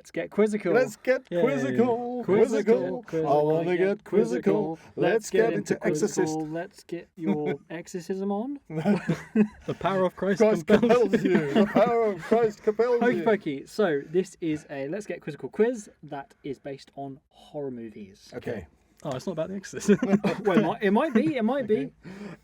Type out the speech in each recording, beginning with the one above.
Let's get quizzical. Let's get Yay. quizzical. Quizzical. I want to get quizzical. Let's get into Exorcist. Let's get your exorcism on. The power of Christ, Christ compels you. The power of Christ compels Hokey you. pokey. So this is a Let's Get Quizzical quiz that is based on horror movies. Okay. Oh, it's not about the Exorcist. Well, it might be.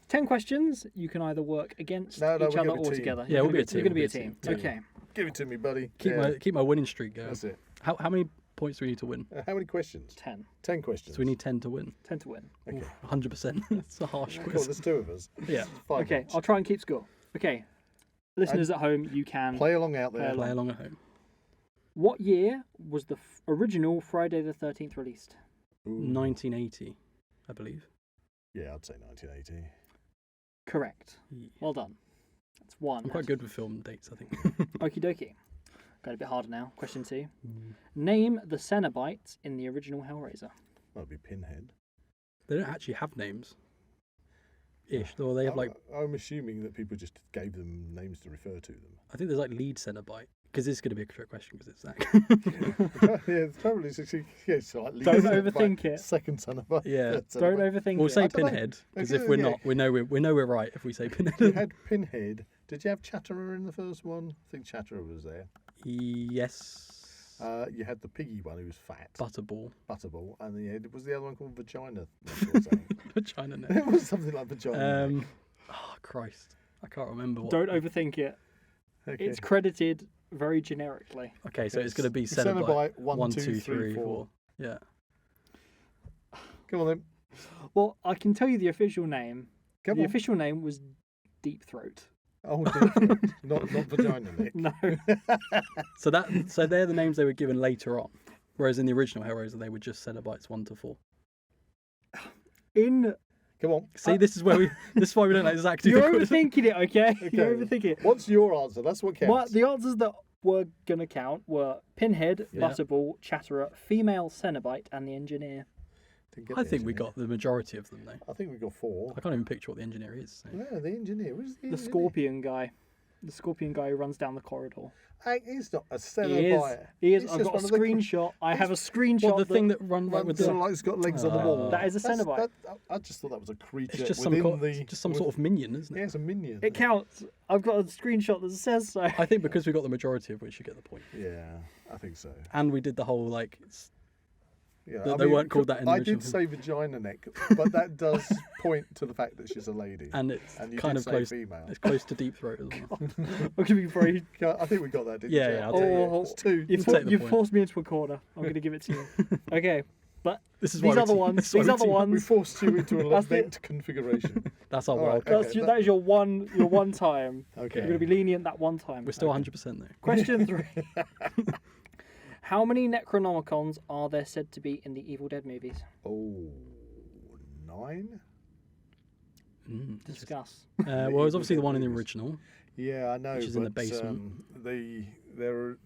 10 questions. You can either work against No, each we're other gonna be or team. together. Yeah, we'll be a team. You're going to be a We'll be a team. team. Okay. Give it to me, buddy. Keep my winning streak going. That's it. How many points do we need to win? How many questions? 10. 10 questions. So we need 10 to win. 10 to win. Okay. 100%. It's a harsh Cool, quiz. there's 2 of us. Yeah. 5 Okay, points. I'll try and keep score. Okay. Listeners at home, you can Play along out there. Play along at home. What year was the original Friday the 13th released? Ooh. 1980, I believe. Yeah, I'd say 1980. Correct. Yeah. Well done. That's one. I'm quite good with film dates, I think. Okie dokie. Got a bit harder now. Question 2. Name the Cenobites in the original Hellraiser. That'd be Pinhead. They don't actually have names. Ish. Or they have like, I'm assuming that people just gave them names to refer to them. I think there's like lead Cenobite. Because this is going to be a trick question because it's Zach. Yeah, it's probably it's like Don't overthink it. Second Cenobite. Yeah. Don't overthink We'll it. say I don't know. Pinhead. Because Okay, if we're yeah. not, we know we're right if we say You Pinhead. had Pinhead. Did you have Chatterer in the first one? I think Chatterer was there. Yes. You had the piggy one who was fat. Butterball. Butterball. And was the other one called Vagina? Neck or something? Vagina neck. It was something like Vagina Neck. Oh, Christ. I can't remember what. Don't overthink it. Okay. It's credited very generically. Okay, so it's going to be Cenobite Cenobite. 1, 2, 3, 4. Yeah. Come on then. Well, I can tell you the official name. Come the on. official name was Deep Throat. Oh, different. not Vagina Neck. No. So they're the names they were given later on. Whereas in the original Hellraiser, they were just Cenobites 1 to 4. In Come on. See, this is why we don't like Zach do You're the quiz. overthinking it, okay? You're Okay. overthinking it. What's your answer? That's what counts. Well, the answers that were going to count were Pinhead, Yeah. Butterball, Chatterer, Female Cenobite, and the Engineer. Didn't get I the think we engineer. got the majority of them, though. I think we got 4. I can't even picture what the engineer is. So. Yeah, the engineer. Where's the The engineer? Scorpion guy. The Scorpion guy who runs down the corridor. He's not a He is. Cenobite. He is. He's I've just got a one of the screenshot. I have a screenshot. What, the thing that run like with Runs the... like it's got legs on the wall. That is a Cenobite. I just thought that was a creature It's just within some sort of minion, isn't it? Yeah, it's a minion. It counts. I've got a screenshot that says so. I think because we got the majority of which you get the point. Yeah, I think so. And we did the whole, like... Yeah, They weren't called that in the I original did say Vagina Neck, but that does point to the fact that she's a lady. And it's And you kind did of say close. female. It's close to Deep Throat as well. I'm going to be very... I think we got that, didn't Yeah, you? yeah, I'll take it. It's 2. You've, take the you've point. forced me into a corner. I'm going to give it to you. Okay. But This is these why other ones, this is why these we other team up. We ones, forced you into a That's linked configuration. That's our All right, wild card. okay. that is your one time. Okay. You're going to be lenient that one time. We're still 100% though. Question 3. How many Necronomicons are there said to be in the Evil Dead movies? Oh, 9? Discuss. Well, it's obviously the one in the original. Yeah, I know. Which is in the but, basement. There are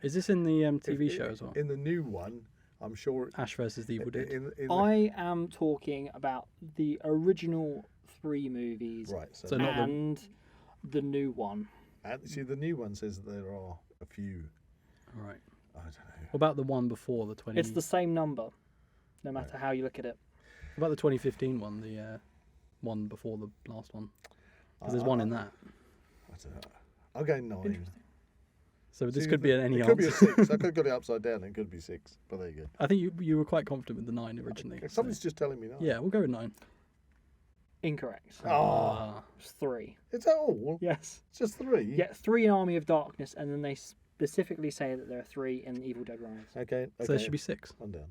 Is this in the TV show as well? in the new one. I'm sure. Ash versus the Evil Dead. I am talking about the original 3 movies Right. So not the- and the new one. See, the new one says that there are a few. All right. I don't know. What about the one before the 20? It's the same number, no matter how you look at it. What about the 2015 one? The one before the last one. Because there's one in that. I don't know. I'll go 9. Interesting. So this See, could be any It could be a answer. 6. I could have got it upside down. It could be 6. But there you go. I think you were quite confident with the 9 originally. so- Somebody's just telling me 9. Yeah, we'll go with 9. Incorrect. Oh, It's 3. is that all? Yes. It's just 3. Yeah, 3 in Army of Darkness, and then they specifically say that there are 3 in Evil Dead Rise. Okay. So there should be 6. I'm down.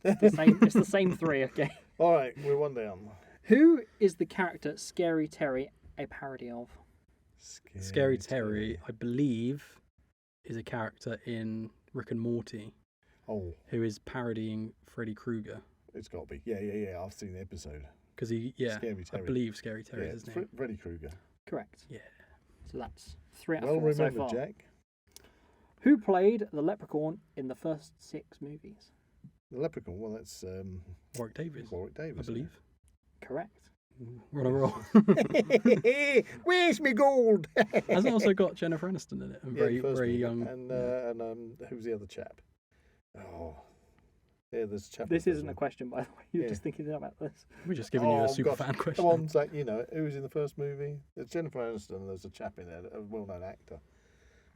It's the same 3, okay? All right, we're 1 down. Who is the character Scary Terry a parody of? Scary Terry, I believe, is a character in Rick and Morty Oh, who is parodying Freddy Krueger. it's got to be. Yeah. I've seen the episode. Because Scary I Terry. believe Scary Terry Yeah, is his it's name. Freddy Krueger. Correct. Yeah. So that's 3 out of Well 4 so remembered, far. Jack. Who played the Leprechaun in the first 6 movies? The Leprechaun. Well, that's Warwick Davis, Warwick Davis. I believe. Correct. We're on a roll. Where's me gold? Has it also got Jennifer Aniston in it? And very, the first very movie. young. And who's the other chap? Oh, yeah, there's a chap. This in the isn't a first question, by the way. You're Yeah. just thinking about this. We're just giving you a Oh, super gosh. fan one. question. Come on, Zach, you know who was in the first movie? There's Jennifer Aniston. And there's a chap in there, a well-known actor.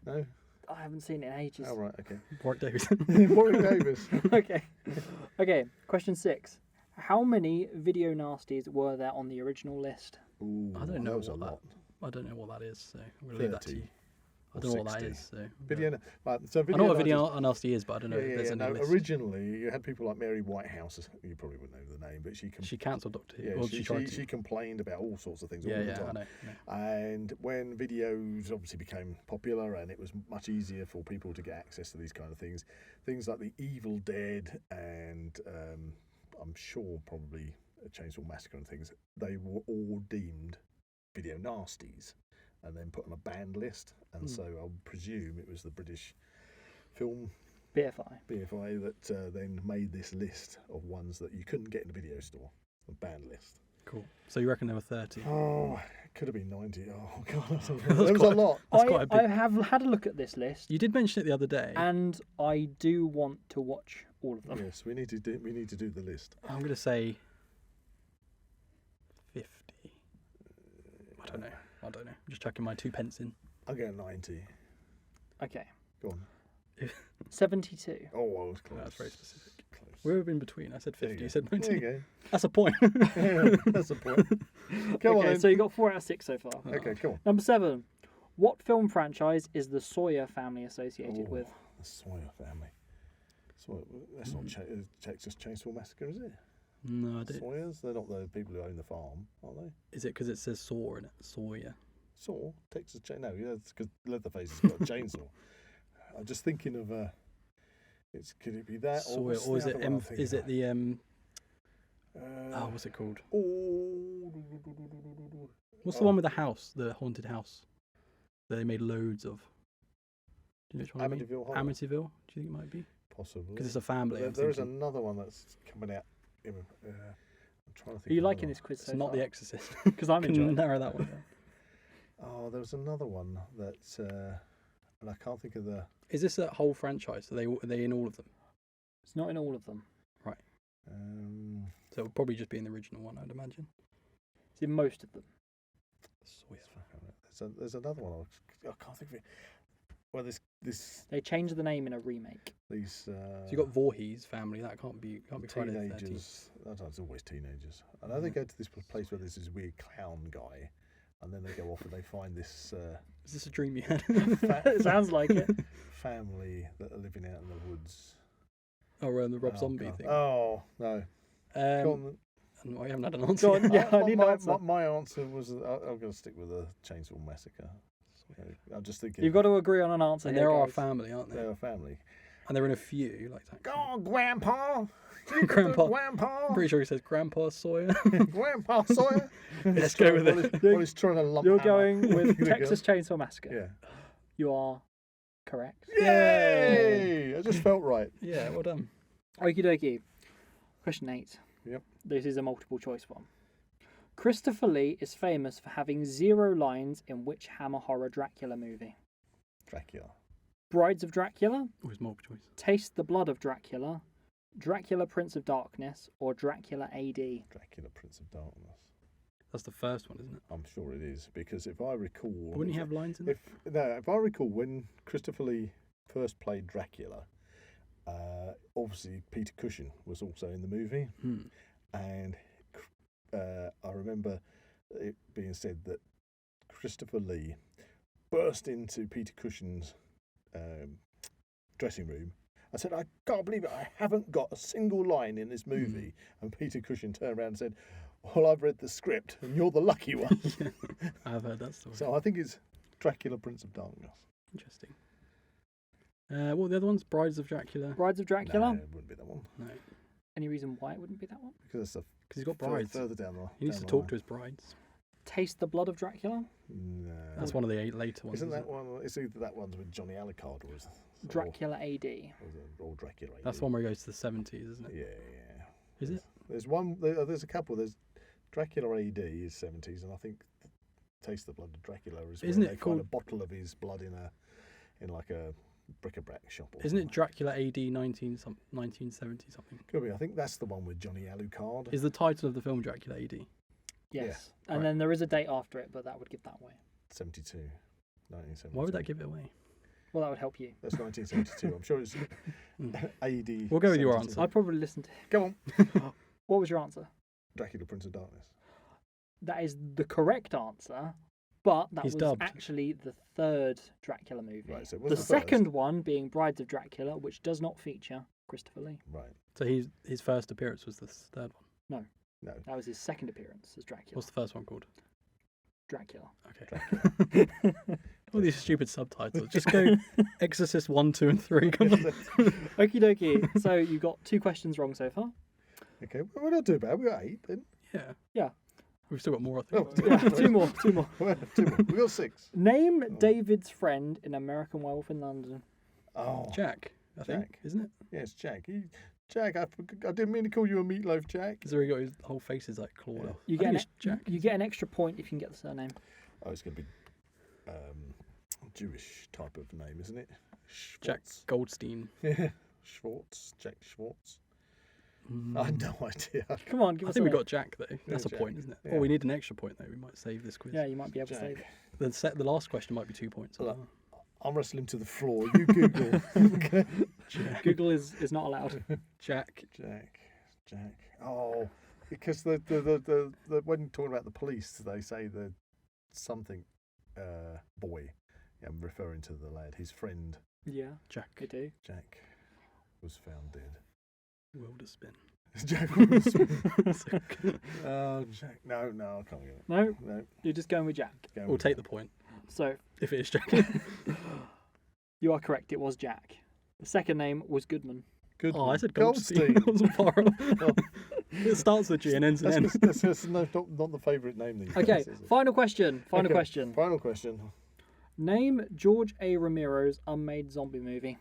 No? I haven't seen it in ages. Oh, right, okay. Warwick Davis. Warwick Davis. Okay. Okay, question 6. How many video nasties were there on the original list? Ooh, I don't know that was a what that. lot. I don't know what that is, so I'm gonna leave that to 30 you. I or don't know what that 60. is. So Video, right, so I video know what nasties- video nasty is, but I don't know Yeah, if yeah, there's yeah. any No, list. originally you had people like Mary Whitehouse. You probably wouldn't know the name, but She cancelled Doctor Who. yeah, Or she tried to. she complained about all sorts of things Yeah, all the yeah, time. I know. And when videos obviously became popular and it was much easier for people to get access to these kind of things, things like the Evil Dead and I'm sure probably a Chainsaw Massacre and things, they were all deemed video nasties and then put on a banned list. And so I would presume it was the British Film BFI. BFI that then made this list of ones that you couldn't get in the video store, a banned list. Cool. So you reckon there were 30? Oh, it could have been 90. Oh, God. That's There was a lot. That's quite a big. I have had a look at this list, You did mention it the other day. and I do want to watch all of them. Yes, we need to do the list. I'm going to say 50. I don't know. I'm just chucking my 2 pence in. I'll go 90. Okay. Go on. 72. Oh, I was close. That's very specific. Close. We're in between. I said There 50. you You said There 90. you go. That's a point. That's the point. Come on Okay, then. so you got 4 out of 6 so far. Okay, come on. Number 7. What film franchise is the Sawyer family associated Oh, with? The Sawyer family. Sawyer, that's not Texas Chainsaw Massacre, is it? No, I don't. Sawyers? They're not the people who own the farm, are they? Is it because it says saw in it? Sawyer. Saw? Texas Chainsaw? No, yeah, it's because Leatherface has got a chainsaw. I'm just thinking of could it be that Sawyer, what's or is the it? other one I'm thinking Is it of? the Uh, what's it called? Oh, What's the one with the house, the haunted house that they made loads of? Do you know which one I mean? Amityville Horror. Amityville? Do you think it might be? Possibly. Because it's a family. But I'm there is thinking. another one that's coming out. I'm trying to think. Are you of liking another this quiz It's so not far? The Exorcist. Because I'm Can enjoying it. narrow that one down. one. Oh, there was another one that, and I can't think of the. Is this a whole franchise? Are they in all of them? It's not in all of them. So it would probably just be in the original one, I'd imagine. It's in most of them. There's another one. I can't think of it. Well, this They changed the name in a remake. these. So you got Voorhees family. That can't be Friday the 13th. teenagers. It's always teenagers. I know they go to this place where there's this weird clown guy, and then they go off and they find this Is this a dream you had? It sounds like it. family that are living out in the woods. Oh, the Rob Zombie God. thing. Oh no! Go on. I haven't had an answer. Go on, yet. yeah, I need an answer. My answer was I'm going to stick with the Chainsaw Massacre. I'm just thinking. You've got to agree on an answer And here, there are a guys. family, aren't they? They're a family. And they're in a few. Like that. Go on, Grandpa. Grandpa. Grandpa. I'm pretty sure he says Grandpa Sawyer. Grandpa Sawyer. Let's go with it. While he's trying to lump You're hammer. going with There you Texas Chainsaw Massacre. go. Yeah. You are correct. Yay! I just felt right. Yeah, well done. Okie dokie. Question 8. Yep. This is a multiple choice one. Christopher Lee is famous for having 0 lines in which Hammer horror Dracula movie? Dracula. Brides of Dracula, Always multiple choice. Taste the Blood of Dracula, Dracula Prince of Darkness, or Dracula AD? Dracula, Prince of Darkness. That's the first one, isn't it? I'm sure it is because if I recall, But wouldn't he have lines in it? if I recall when Christopher Lee first played Dracula, obviously Peter Cushing was also in the movie, and I remember it being said that Christopher Lee burst into Peter Cushing's dressing room. I said, I can't believe it. I haven't got a single line in this movie. And Peter Cushing turned around and said, well, I've read the script and you're the lucky one. I've heard that story. So I think it's Dracula, Prince of Darkness. Interesting. What were the other ones? Brides of Dracula? Brides of Dracula? No, it wouldn't be that one. No. Any reason why it wouldn't be that one? Because that's Because he's got brides. further down the He needs to talk to his brides. Taste the Blood of Dracula? No. That's one of the later ones. Isn't that it? one? It's either that one's with Johnny Alucard or Dracula AD. or Dracula. That's one where he goes to the 70s, isn't it? Yeah, yeah. Is it? There's one. There's a couple. There's Dracula AD is 70s, and I think Taste the Blood of Dracula is Isn't where it they called- find a bottle of his blood in like a bric-a-brac shop. Or Isn't it something. Dracula AD 1970 something? Could be. I think that's the one with Johnny Alucard. Is the title of the film Dracula AD? Yes. Yeah, And right. then there is a date after it, but that would give that away. 72. 1972. Why would that give it away? Well, that would help you. That's 1972. I'm sure it's AD. We'll go with your 72. answer. I'd probably listen to. Go on. What was your answer? Dracula Prince of Darkness. That is the correct answer, but that He's was dubbed. actually the third Dracula movie. Right, so it was the the first. second one being Brides of Dracula, which does not feature Christopher Lee. Right. So his first appearance was the third one. No. That was his second appearance as Dracula. What's the first one called? Dracula. Okay. All these stupid subtitles. Just go Exorcist 1, 2, and 3. Come on. Okie dokie. So you got 2 questions wrong so far. Okay, well, we're not too bad. We got 8 then. Yeah. Yeah. We've still got more, I think. Oh, Yeah, 2 more. 2 more. Well, 2 more. We got 6. Name David's friend in American Werewolf in London. Oh, Jack, I think, Jack. isn't it? yes, Jack. Jack, I didn't mean to call you a meatloaf, Jack. Because he got his whole face is like clawed Yeah. off. You I get think an, it's Jack. you get an extra point if you can get the surname. Oh, it's going to be Jewish type of name, isn't it? Jack Schwartz. Goldstein. Yeah, Schwartz. Jack Schwartz. I had no idea. Come on, give I us think we a name. got Jack though. That's a Jack. point, isn't it? Yeah. Oh, we need an extra point though. We might save this quiz. Yeah, you might be able to save Jack. it. The last question might be 2 points. as Look, well. I'll wrestle him to the floor. You Google. Jack. Google is not allowed. Jack. Jack. Oh, because the when talking about the police, they say the something boy. Yeah, I'm referring to the lad. His friend Yeah, Jack. I do. Jack was found dead. Wilder spin. Jack was. So good. Oh, Jack. No, I can't get it. No, No. you're just going with Jack. Go We'll with take that. the point So if it is Jack. you are correct. It was Jack. The second name was Goodman. Good. Oh, I one. said Goldstein. It wasn't far off. It starts with G and ends with N. That's not the favourite name these Okay, days, is it? final question. Final Okay, question. Final question. Name George A. Romero's unmade zombie movie.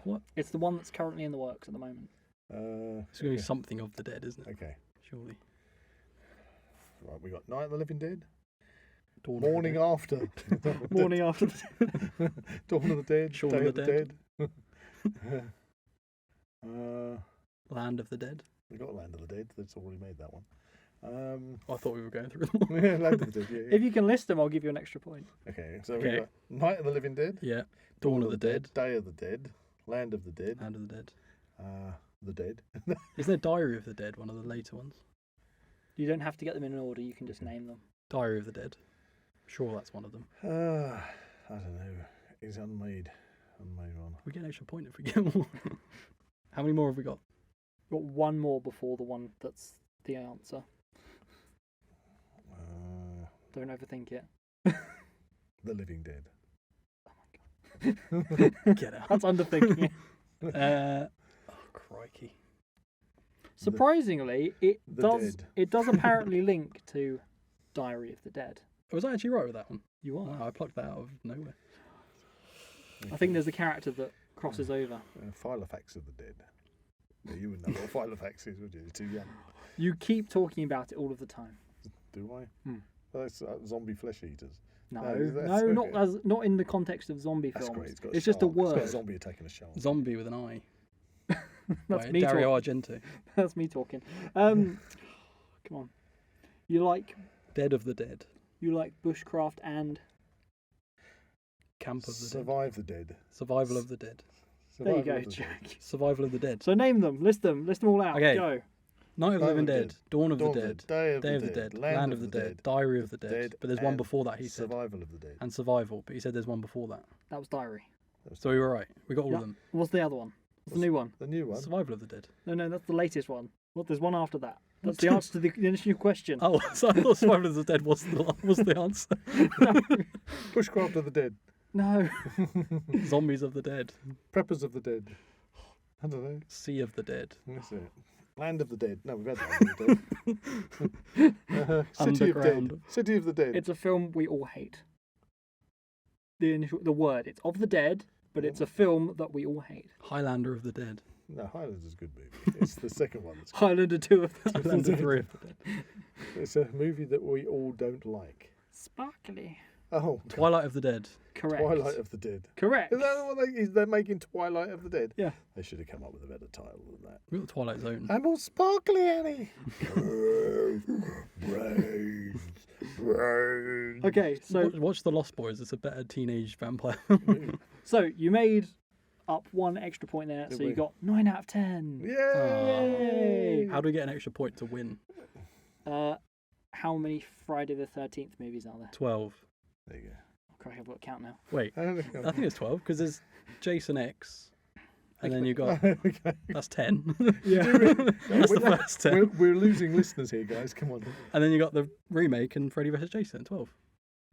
What? It's the one that's currently in the works at the moment. It's going to be something of the dead, isn't it? Okay. Surely. Right, we got Night of the Living Dead. Dawn of the Morning Dead. After. Morning after. Dawn of the Dead. Shaun Day of the Dead. Land of the Dead. We got Land of the Dead. That's already made that one. I thought we were going through them all. Yeah, Land of the Dead. Yeah, If you can list them, I'll give you an extra point. Okay, so Okay. we got Night of the Living Dead. Yeah. Dawn of the Dead. Day of the Dead. Land of the Dead. Land of the Dead. The Dead. Isn't there Diary of the Dead, one of the later ones? You don't have to get them in order. You can just name them. Diary of the Dead. Sure, that's one of them. I don't know. It's unmade one. We get an extra point if we get more. How many more have we got? Got one more before the one that's the answer. Don't overthink it. The Living Dead. Get out. That's underthinking it. Oh, crikey. Surprisingly, it The does. Dead. It does apparently link to Diary of the Dead. Was I actually right with that one? You are. Wow, I plucked that out of nowhere. I think there's a character that crosses over. Filofax of the Dead. Yeah, you wouldn't know what Filofax is, would you? You're too young. You keep talking about it all of the time. Do I? Hmm. That's zombie flesh eaters. No, No, no, that's not okay. as not in the context of zombie That's films. great. It's got It's just a shark. It's got word. a zombie attacking a shark. Zombie with an eye. That's By me Dario talking. Argento. That's me talking. Come on. You like Dead of the Dead. bushcraft and Camp of the Dead. Survive the Dead. Survival of the Dead. there you Survival go, of the Dead. Jack. Survival of the Dead. So name them. List them all out. Okay. Go. Night of the Night Living of the Dead. Dead. Dawn of the Dawn of Dead. Day Day of the Dead. Land of the Dead. Diary of the Dead. But there's one and before that, he said. Survival of the Dead. And Survival. But he said there's one before that. That was Diary. So we were right. We got all Yep. of them. What's the other one? What's the new one? The new one. Survival of the Dead. No, that's the latest one. What? There's one after that. That's the answer to the initial question. Oh, so I thought Survival of the Dead was the answer. Bushcraft of the Dead. No. Zombies of the Dead. Preppers of the Dead. I don't know. Sea of the Dead. That's it. Land of the Dead. No, we've had Land of the Dead. City of Underground. Dead. City of the Dead. It's a film we all hate. The word. It's of the dead, but it's a film that we all hate. Highlander of the Dead. No, Highlander's a good movie. It's the second one that's good. Highlander 2 of the Highlander 3 of the Dead. It's a movie that we all don't like. Sparkly. Oh, Twilight of the Dead. Correct. Twilight of the Dead. Correct. Is that what they're making Twilight of the Dead? Yeah. They should have come up with a better title than that. We've got the Twilight Zone. I'm all sparkly, Annie. Brains. Brains. Okay, so Watch The Lost Boys. It's a better teenage vampire. so you made up one extra point there, Did so you we? got 9 out of 10. Yay! How do we get an extra point to win? How many Friday the 13th movies are there? 12. There you go. Correct, I've got to count now. Wait, I think it's 12 because there's Jason X, and then you got Okay. that's 10. Yeah. That's the first 10. We're losing listeners here, guys. Come on. And then you got the remake and Freddy vs Jason 12.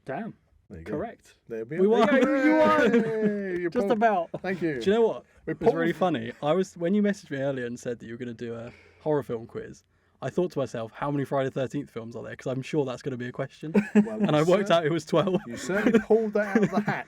Damn. There you go. Correct. There We won. You won. Yay! You're Just pro- about. Thank you. Do you know what? We It was really paused- funny. When you messaged me earlier and said that you were going to do a horror film quiz, I thought to myself, how many Friday the 13th films are there? Because I'm sure that's going to be a question. Well, And I worked out it was 12. You certainly pulled that out of the hat.